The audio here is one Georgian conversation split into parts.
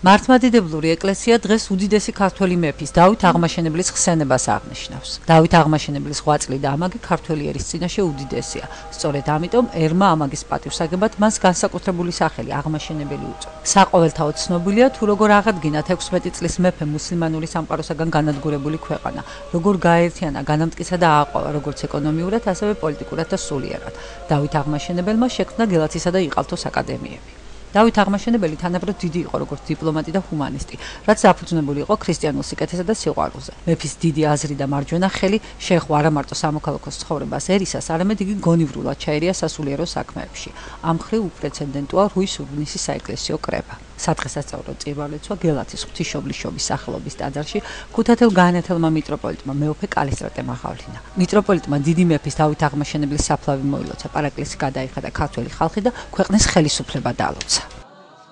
მართლმადიდებლური ეკლესია დღეს უდიდესი ქართველი მეფის დავით აღმაშენებლის ხსენებას აღნიშნავს. დავით აღმაშენებლის ღვაწლი და ამაგი ქართველი ერის წინაშე უდიდესია. სწორედ ამიტომ ერმა ამაგის პატივსაგებად მას განსაკუთრებული სახელი აღმაშენებელი უწოდა. საყოველთაოდ ცნობილია თუ როგორ აღადგინა 16 წლის მეფე მუსლიმანური სამყაროსაგან განადგურებული ქვეყანა, როგორ გააერთიანა, განამტკიცა და ააყვავა როგორც ეკონომიურად, ასევე პოლიტიკურად და სულიერად. დავით აღმაშენებელმა შექმნა გელათისა და იყალთოს აკადემიები. დავით აღმაშენებელი თანაბრად დიდი იყო როგორც დიპლომატი და ჰუმანისტი, რაც დაფუძნებული იყო ქრისტიანულ სიკეთესა და სიყვარულზე. მეფის დიდი აზრი და მარჯვენა ხელი შეეხო არა მარტო სამოქალაქოს ცხოვრებას ერისას, არამედ იგი გონივრულად ჩაერია სასულიერო საქმეებში. ამ მხრივ უპრეცედენტოა რუის ურბნისის საეკლესიო კრება. სადღესასწაურო წირვა-ლეცვა გელათის ღვთისმშობლის ტაძარში ქუთათელ განათელმა მიტროპოლიტმა მეოფე კალისტრატემ აღავლინა. მიტროპოლიტმა დიდი მეფის დავით აღმაშენებლის საფლავი მოილოცა, პარაკლისი გადაიხადა ქართველი ხალხი და ქვეყნის ხელისუფლება დალოცა.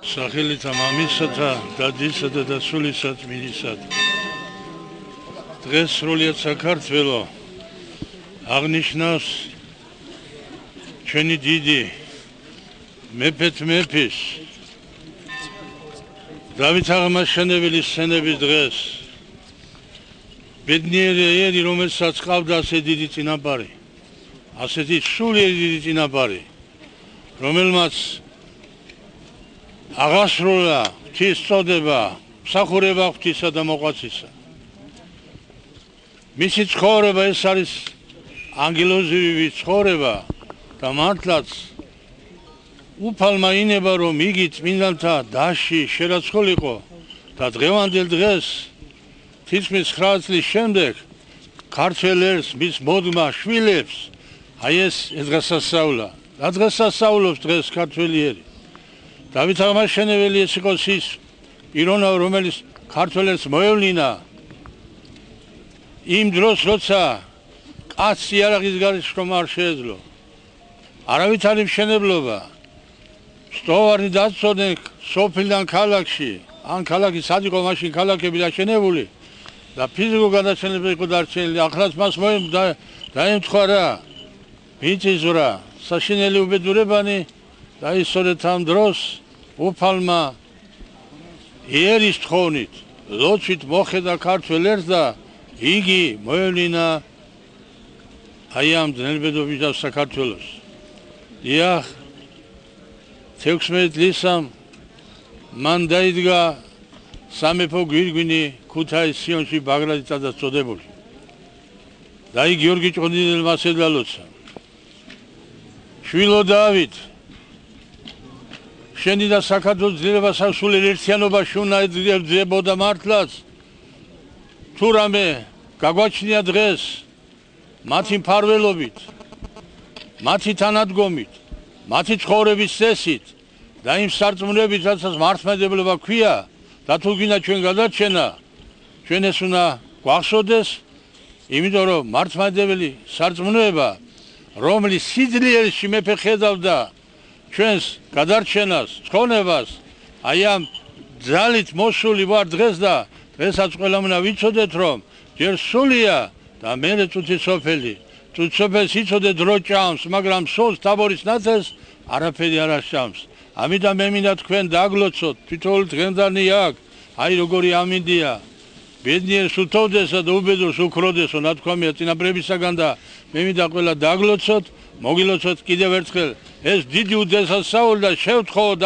სახელითა მამისათა, დადისა და დასულისა წმინდისათა. დღეს სრულიად საქართველო აღნიშნავს ჩვენი დიდი მეფეთ მეფის დავით აღმაშენებლის სცენების დღეს. ბედნიერი ერი, რომელსაც ჰყავდა ასე დიდი წინაპარი, ასეთი სულიერი დიდი წინაპარი, რომელმაც აღასრულა ღვთის წოდება, მსახურება ღვთისა და მოყვაცისა. მისი ცხოვრება ეს არის ანგელოზივი ცხოვრება და მართლაც უფალმა ინება, რომ იგი წმინდანთა დასში შერაცხულიყო და დღევანდელ დღეს თითქმის 9 წლის შემდეგ ქართველ ერს, მის მოდმა შვილებს აი ეს დღესასწაულა. რა დღესასწაულობს დღეს ქართველი ერი? დავით აღმაშენებელი ეს იყო ის პიროვნა, რომელიც ქართველ ერს მოევლინა იმ დროს, როცა კაცს იარაღის გარეშე რომ არ შეეძლო. არავითარი მშენებლობა სტოვარი დაწოდნენ სოფლიდან ქალაქში, ან ქალაქი სად იყო მაშინ ქალაქები დაშენებული და ფიზიკურ გადაცემები იყო დარჩენილი. ახლაც მას დაემთხვა რა, მიწისძვრა, საშინელი უბედურებანი და ის სწორედ ამ დროს უფალმა ერის თხოვნით, ლოცვით მოხედა ქართველ ერს და იგი მოევლინა აი ამ ძნელბედობის და საქართველოს. დიახ, 16 წლისამ მან დაიდგა სამეფო გვირგვინი ქუთაისის სიონში ბაგრატისადაც წოდებული. და იგი გიორგი ჭყონდიდელმა ასე დალოცა. შვილო დავით, შენი და საქართველოს ძლიერება სულ ერთიანობაში უნდა ეძებოდა მართლაც. თუ რამე გაგვაჩნია დღეს მათი მფარველობით, მათი თანადგომით, მათი ცხოვრების წესით და იმ სარწმუნოებით, რასაც მართლმადიდებლობა ქვია და თუ გინდა ჩვენ გადარჩენა, ჩვენ ეს უნდა გვახსოვდეს, იმიტომ რომ მართლმადიდებელი სარწმუნოება, რომლის სიძლიერში მეფე ხედავდა ჩვენს გადარჩენას, ცხოვრებას, აი ამ ძალით მოსული ვარ დღეს და დღესაც ყველამ უნდა ვიცოდეთ, რომ ჯერ სულია და მერე წუთისოფელი. წუთისოფელს იცოდეთ დრო ჭამს, მაგრამ სულს თაბორის ნათელს არაფერი არ აშამს. ამიტომ მე მინდა თქვენ დაგლოცოთ, თითოეული დღემდანი აქ, აი როგორი ამინდია. ბედნიერს უთოვდესა და უბედურს უქროდესო, ნათქვამია წინაპრებისაგან და მე მინდა ყველა დაგლოცოთ, მოგილოცოთ კიდევ ერთხელ ეს დიდი უდესასწაული და შევთხოვოთ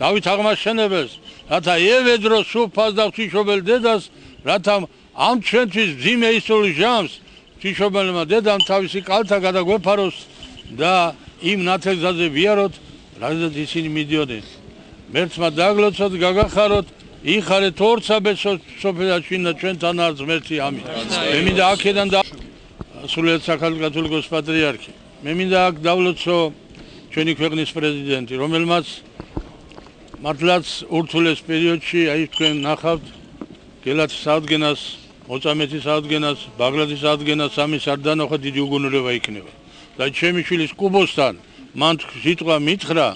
დავით აღმაშენებელს, რათა ევედრო სუფას და ღვთისმშობელ დედას, რათა ამ ჩვენთვის მძიმე ისტორიულ ჟამს ღვთისმშობელმა დედამ თავისი კალთა გადაგვეფაროს და იმ ნათელგზაზე ვიაროთ, რადგან ისინი მიდიოდნენ. მერთმა დაგლოცოთ, გაგახაროთ, იხარეთ ორცაბეთ სოფელაშინ და ჩვენთან არც ღმერთი ამინ. მე მინდა აქედან და სრულიად საქართველოს კათოლიკოს პატრიარქი. მე მინდა აქ დავლოცო ჩვენი ქვეყნის პრეზიდენტი, რომელმაც მართლაც ურთულეს პერიოდში აი თქვენ ნახავთ გელათის აღდგენას, მოწამეთის აღდგენას, ბაგრატის აღდგენას, ამის არ დანახვა დიდი უგუნურება იქნება. და ჩემი შვილის კუბოსთან მან სიტყვა მითხრა,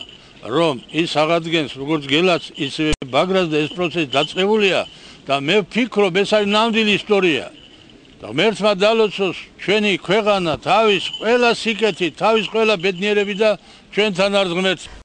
რომ ის აღადგენს როგორც გელათს, ისე ბაგრატს და ეს პროცესი დაწყებულია და მე ვფიქრობ, ეს არის ნამდვილი ისტორია. და ღმერთმა დალოცოს ჩვენი ქვეყანა თავის ყველა სიკეთით, თავის ყველა ბედნიერებით და ჩვენთან არის ღმერთი.